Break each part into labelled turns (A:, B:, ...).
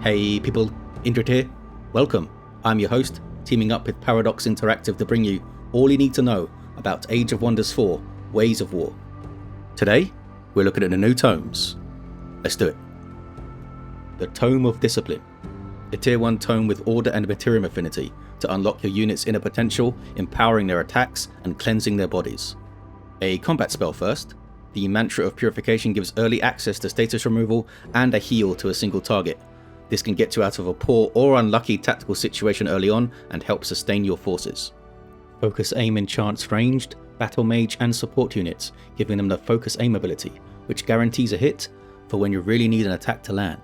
A: Hey people, Indrid here. Welcome. I'm your host, teaming up with Paradox Interactive to bring you all you need to know about Age of Wonders 4, Ways of War. Today, we're looking at the new tomes. Let's do it. The Tome of Discipline. A tier 1 tome with order and materium affinity to unlock your unit's inner potential, empowering their attacks and cleansing their bodies. A combat spell first. The Mantra of Purification gives early access to status removal and a heal to a single target. This can get you out of a poor or unlucky tactical situation early on and help sustain your forces. Focus Aim enchants ranged, battle mage and support units, giving them the Focus Aim ability, which guarantees a hit for when you really need an attack to land.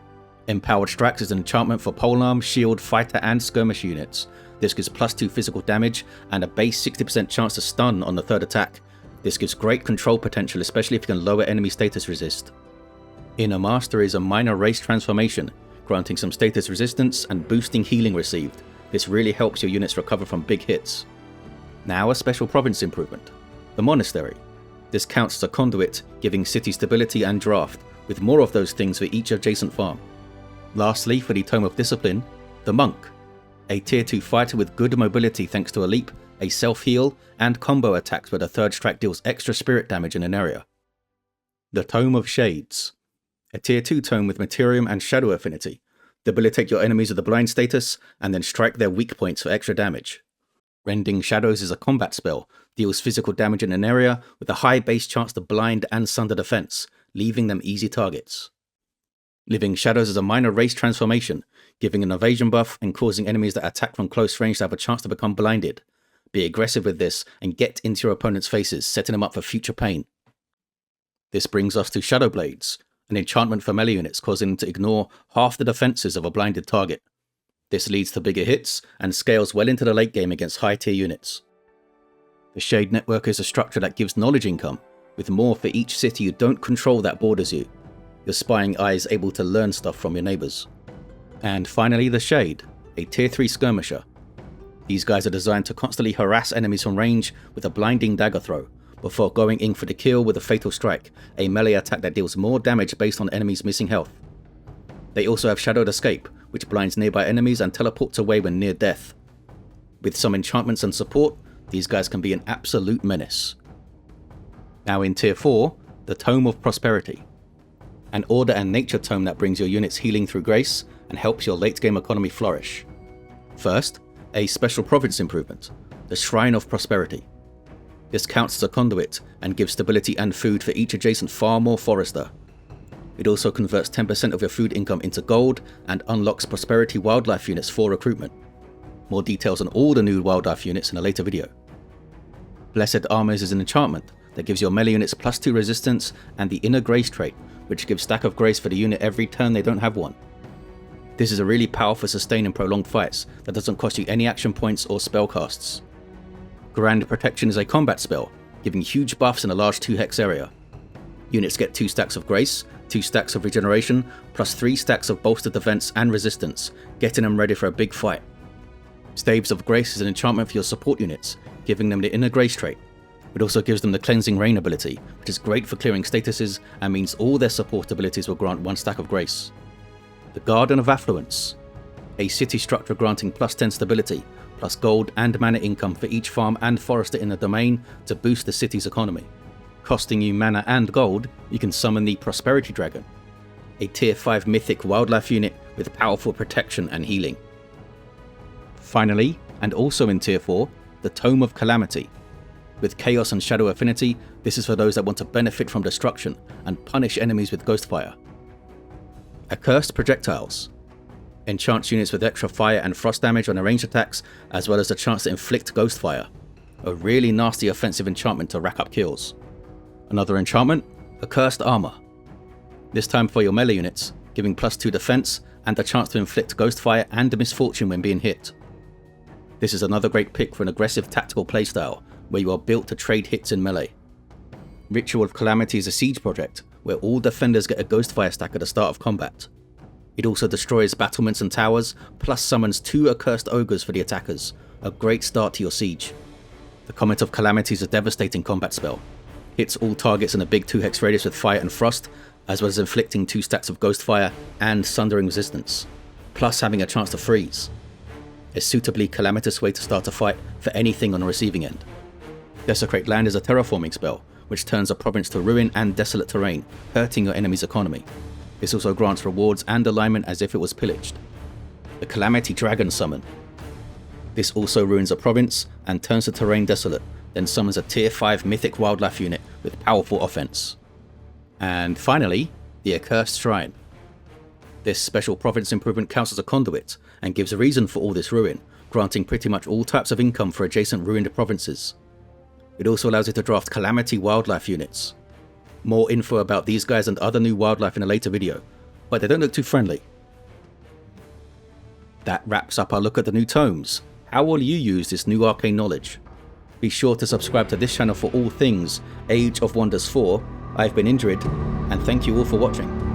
A: Empowered Strax is an enchantment for polearm, shield, fighter and skirmish units. This gives +2 physical damage and a base 60% chance to stun on the third attack. This gives great control potential, especially if you can lower enemy status resist. Inner Master is a minor race transformation, granting some status resistance and boosting healing received. This really helps your units recover from big hits. Now a special province improvement. The Monastery. This counts as a conduit, giving city stability and draft, with more of those things for each adjacent farm. Lastly, for the Tome of Discipline, the Monk. A tier 2 fighter with good mobility thanks to a leap, a self-heal, and combo attacks where the third strike deals extra spirit damage in an area. The Tome of Shades. A tier 2 tome with Materium and Shadow affinity. Debilitate your enemies with the blind status, and then strike their weak points for extra damage. Rending Shadows is a combat spell, deals physical damage in an area with a high base chance to blind and sunder defense, leaving them easy targets. Living Shadows is a minor race transformation, giving an evasion buff and causing enemies that attack from close range to have a chance to become blinded. Be aggressive with this and get into your opponent's faces, setting them up for future pain. This brings us to Shadow Blades, an enchantment for melee units causing them to ignore half the defenses of a blinded target. This leads to bigger hits and scales well into the late game against high tier units. The Shade Network is a structure that gives knowledge income, with more for each city you don't control that borders you. Your spying eye is able to learn stuff from your neighbours. And finally the Shade, a tier 3 skirmisher. These guys are designed to constantly harass enemies from range with a blinding dagger throw, before going in for the kill with a fatal strike, a melee attack that deals more damage based on enemies missing health. They also have Shadowed Escape, which blinds nearby enemies and teleports away when near death. With some enchantments and support, these guys can be an absolute menace. Now in tier 4, the Tome of Prosperity. An order and nature tome that brings your units healing through grace and helps your late game economy flourish. First, a special province improvement, the Shrine of Prosperity. This counts as a conduit and gives stability and food for each adjacent farm or forester. It also converts 10% of your food income into gold and unlocks prosperity wildlife units for recruitment. More details on all the new wildlife units in a later video. Blessed Armors is an enchantment that gives your melee units +2 resistance and the Inner Grace trait, which gives stack of grace for the unit every turn they don't have one. This is a really powerful sustain in prolonged fights that doesn't cost you any action points or spell casts. Grand Protection is a combat spell, giving huge buffs in a large 2 hex area. Units get 2 stacks of grace, 2 stacks of regeneration, plus 3 stacks of bolstered defense and resistance, getting them ready for a big fight. Staves of Grace is an enchantment for your support units, giving them the Inner Grace trait. It also gives them the Cleansing Rain ability, which is great for clearing statuses and means all their support abilities will grant 1 stack of grace. The Garden of Affluence. A city structure granting +10 stability, plus gold and mana income for each farm and forester in the domain to boost the city's economy. Costing you mana and gold, you can summon the Prosperity Dragon, a tier 5 mythic wildlife unit with powerful protection and healing. Finally, and also in tier 4, the Tome of Calamity. With Chaos and Shadow affinity, this is for those that want to benefit from destruction and punish enemies with Ghostfire. Accursed Projectiles. Enchants units with extra fire and frost damage on their ranged attacks, as well as the chance to inflict Ghostfire. A really nasty offensive enchantment to rack up kills. Another enchantment, Accursed Armor. This time for your melee units, giving +2 defense and the chance to inflict Ghostfire and misfortune when being hit. This is another great pick for an aggressive tactical playstyle, where you are built to trade hits in melee. Ritual of Calamity is a siege project, where all defenders get a Ghostfire stack at the start of combat. It also destroys battlements and towers, plus summons 2 accursed ogres for the attackers, a great start to your siege. The Comet of Calamity is a devastating combat spell. Hits all targets in a big 2 hex radius with fire and frost, as well as inflicting 2 stacks of Ghostfire and Sundering resistance. plus having a chance to freeze. A suitably calamitous way to start a fight for anything on the receiving end. Desecrate Land is a terraforming spell, which turns a province to ruin and desolate terrain, hurting your enemy's economy. This also grants rewards and alignment as if it was pillaged. The Calamity Dragon Summon. This also ruins a province and turns the terrain desolate, then summons a tier 5 mythic wildlife unit with powerful offense. And finally, the Accursed Shrine. This special province improvement counts as a conduit and gives a reason for all this ruin, granting pretty much all types of income for adjacent ruined provinces. It also allows you to draft Calamity wildlife units. More info about these guys and other new wildlife in a later video, but they don't look too friendly. That wraps up our look at the new tomes. How will you use this new arcane knowledge? Be sure to subscribe to this channel for all things Age of Wonders 4. I've been Indrid, and thank you all for watching.